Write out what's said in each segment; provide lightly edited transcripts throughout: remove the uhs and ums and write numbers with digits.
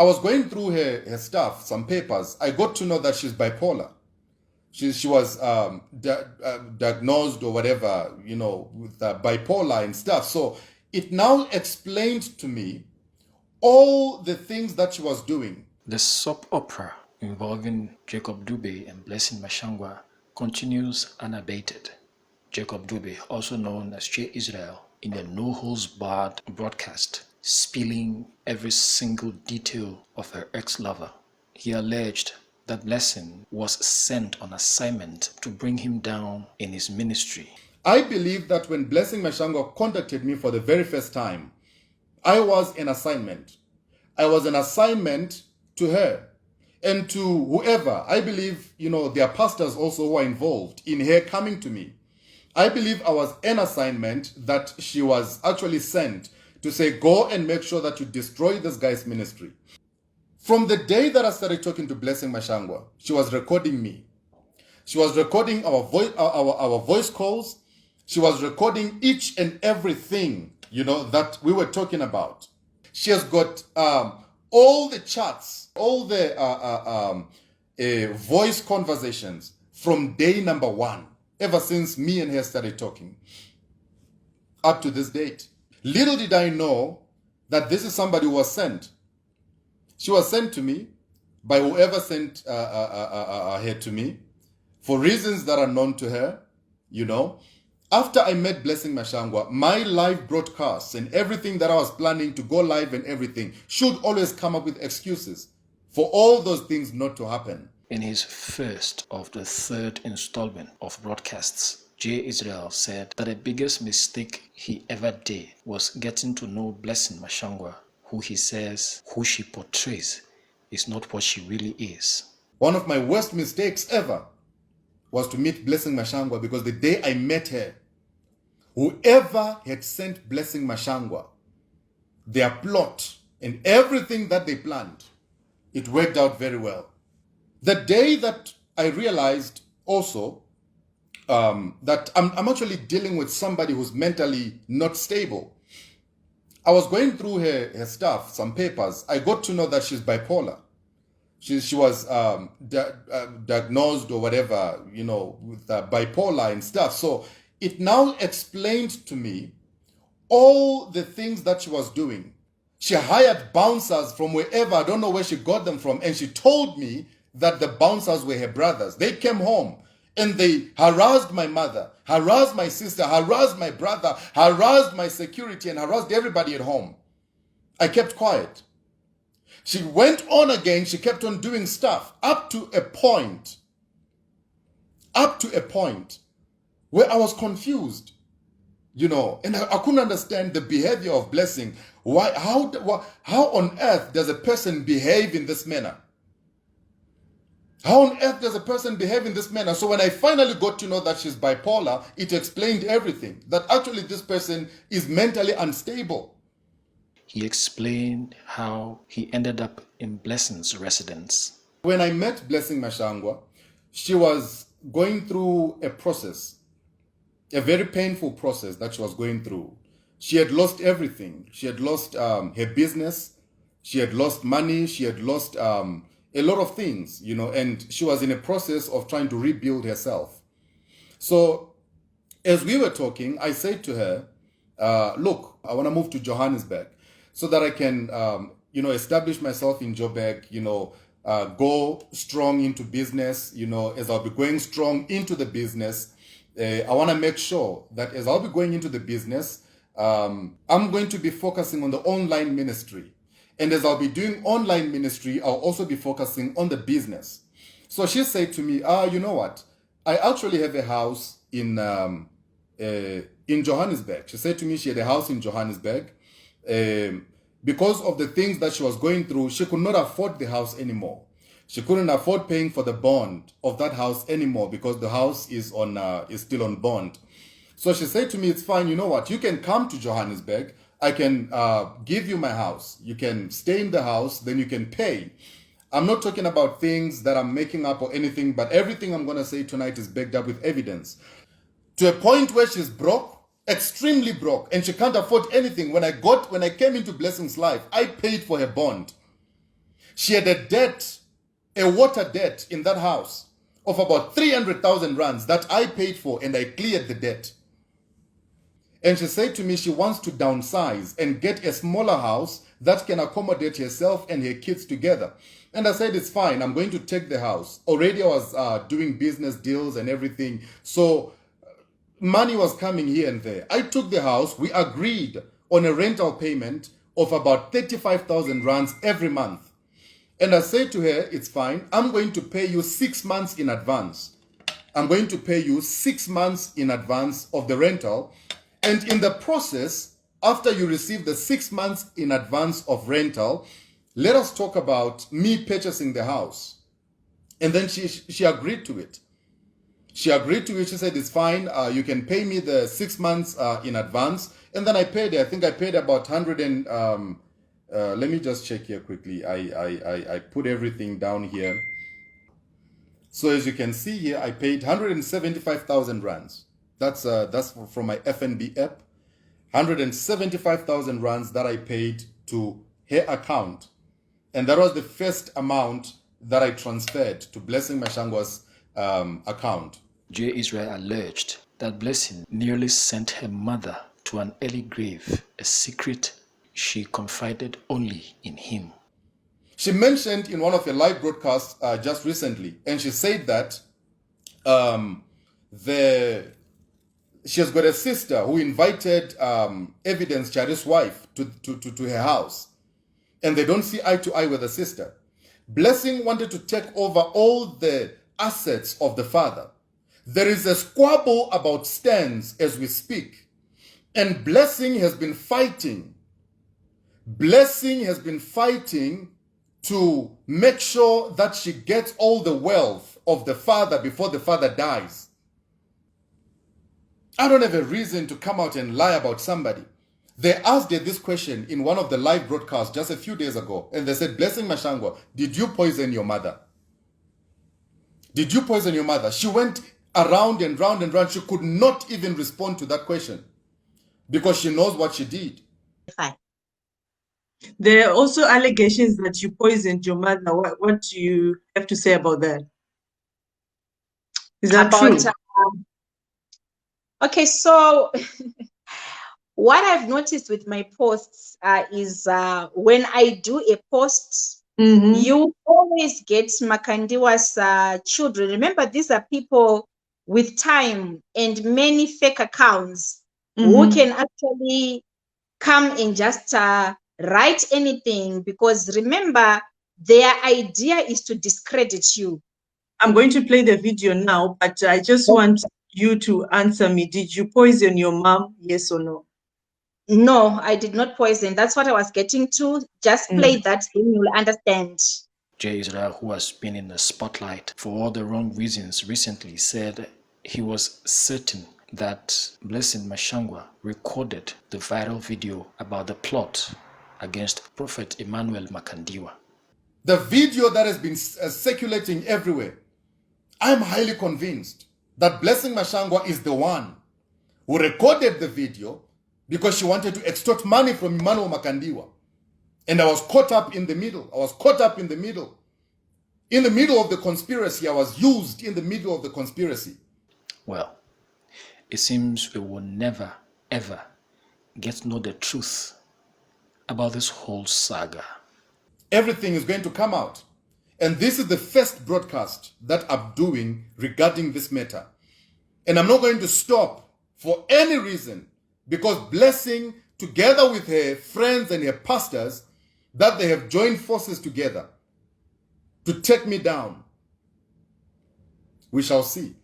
I was going through her stuff, some papers. I got to know that she's bipolar. She was diagnosed or whatever, with bipolar and stuff. So it now explained to me all the things that she was doing. The soap opera involving Jacob Dube and Blessing Mashangwa continues unabated. Jacob Dube, also known as J. Israel, in a no-holds-barred broadcast, spilling every single detail of her ex-lover. He alleged that Blessing was sent on assignment to bring him down in his ministry. I believe that when Blessing Mashangwa contacted me for the very first time, I was an assignment. I was an assignment to her and to whoever. I believe, there are pastors also who are involved in her coming to me. I believe I was an assignment that she was actually sent to say, go and make sure that you destroy this guy's ministry. From the day that I started talking to Blessing Mashangwa, she was recording me. She was recording our voice calls. She was recording each and everything, that we were talking about. She has got all the chats, all the voice conversations from day number 1, ever since me and her started talking, up to this date. Little did I know that this is somebody who was sent. She was sent to me by whoever sent her to me for reasons that are known to her, After I met Blessing Mashangwa, my live broadcasts and everything that I was planning to go live and everything should always come up with excuses for all those things not to happen. In his first of the third installment of broadcasts, J. Israel said that the biggest mistake he ever did was getting to know Blessing Mashangwa, who he says, who she portrays is not what she really is. One of my worst mistakes ever was to meet Blessing Mashangwa, because the day I met her, whoever had sent Blessing Mashangwa, their plot and everything that they planned, it worked out very well. The day that I realized also that I'm actually dealing with somebody who's mentally not stable. I was going through her stuff, some papers. I got to know that she's bipolar. She was diagnosed or whatever, with bipolar and stuff. So it now explained to me all the things that she was doing. She hired bouncers from wherever, I don't know where she got them from, and she told me that the bouncers were her brothers. They came home and they harassed my mother, harassed my sister, harassed my brother, harassed my security, and harassed everybody at home. I kept quiet. She went on again. She kept on doing stuff up to a point where I was confused, and I couldn't understand the behavior of Blessing. Why? How on earth does a person behave in this manner? How on earth does a person behave in this manner? So when I finally got to know that she's bipolar, it explained everything. That actually this person is mentally unstable. He explained how he ended up in Blessing's residence. When I met Blessing Mashangwa, she was going through a process, a very painful process that she was going through. She had lost everything. She had lost her business. She had lost money. She had lost a lot of things, and she was in a process of trying to rebuild herself. So as we were talking, I said to her, look, I want to move to Johannesburg so that I can, establish myself in Joburg, go strong into business, as I'll be going strong into the business. I want to make sure that as I'll be going into the business, I'm going to be focusing on the online ministry. And as I'll be doing online ministry, I'll also be focusing on the business. So she said to me, you know what? I actually have a house in Johannesburg. She said to me she had a house in Johannesburg. Because of the things that she was going through, she could not afford the house anymore. She couldn't afford paying for the bond of that house anymore because the house is still on bond. So she said to me, it's fine, you know what? You can come to Johannesburg. I can give you my house. You can stay in the house, then you can pay. I'm not talking about things that I'm making up or anything, but everything I'm going to say tonight is backed up with evidence. To a point where she's broke, extremely broke, and she can't afford anything. When I came into Blessing's life, I paid for her bond. She had a debt, a water debt in that house of about 300,000 rands that I paid for, and I cleared the debt. And she said to me she wants to downsize and get a smaller house that can accommodate herself and her kids together. And I said, it's fine. I'm going to take the house. Already I was doing business deals and everything. So money was coming here and there. I took the house. We agreed on a rental payment of about 35,000 rands every month. And I said to her, it's fine. I'm going to pay you 6 months in advance. I'm going to pay you 6 months in advance of the rental. And in the process, after you receive the 6 months in advance of rental, let us talk about me purchasing the house. And then she agreed to it. She agreed to it. She said, it's fine. You can pay me the 6 months in advance. And then I paid her. I think I paid about 100 and, let me just check here quickly. I put everything down here. So as you can see here, I paid 175,000 rands. That's from my FNB app. 175,000 rands that I paid to her account. And that was the first amount that I transferred to Blessing Mashangwa's account. J. Israel alleged that Blessing nearly sent her mother to an early grave, a secret she confided only in him. She mentioned in one of her live broadcasts just recently, and she said that she has got a sister who invited Evidence Chari's wife to her house, and they don't see eye to eye with the sister. Blessing wanted to take over all the assets of the father. There is a squabble about stands as we speak, and Blessing has been fighting. Blessing has been fighting to make sure that she gets all the wealth of the father before the father dies. I don't have a reason to come out and lie about somebody. They asked her this question in one of the live broadcasts just a few days ago, and they said, Blessing Mashangwa, did you poison your mother? Did you poison your mother? She went around and round and round. She could not even respond to that question because she knows what she did. Fine. There are also allegations that you poisoned your mother. What do you have to say about that? Is that true? Okay, so what I've noticed with my posts is when I do a post, you always get Makandiwa's children. Remember, these are people with time and many fake accounts who can actually come and just write anything, because remember, their idea is to discredit you. I'm going to play the video now, but I just want you to answer me. Did you poison your mom? Yes or no? No, I did not poison. That's what I was getting to. Just play that, then you'll understand. J. Israel, who has been in the spotlight for all the wrong reasons recently, said he was certain that Blessing Mashangwa recorded the viral video about the plot against Prophet Emmanuel Makandiwa. The video that has been circulating everywhere, I'm highly convinced that Blessing Mashangwa is the one who recorded the video because she wanted to extort money from Emmanuel Makandiwa. And I was caught up in the middle. In the middle of the conspiracy. I was used in the middle of the conspiracy. Well, it seems we will never, ever get to know the truth about this whole saga. Everything is going to come out. And this is the first broadcast that I'm doing regarding this matter. And I'm not going to stop for any reason, because Blessing, together with her friends and her pastors, that they have joined forces together to take me down. We shall see.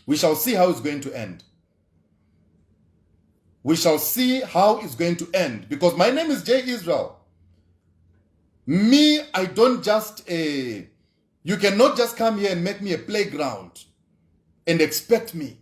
We shall see how it's going to end. We shall see how it's going to end, because my name is J. Israel. Me, I don't just, you cannot just come here and make me a playground and expect me.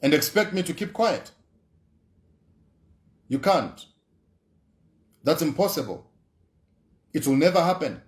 And expect me to keep quiet. You can't. That's impossible. It will never happen.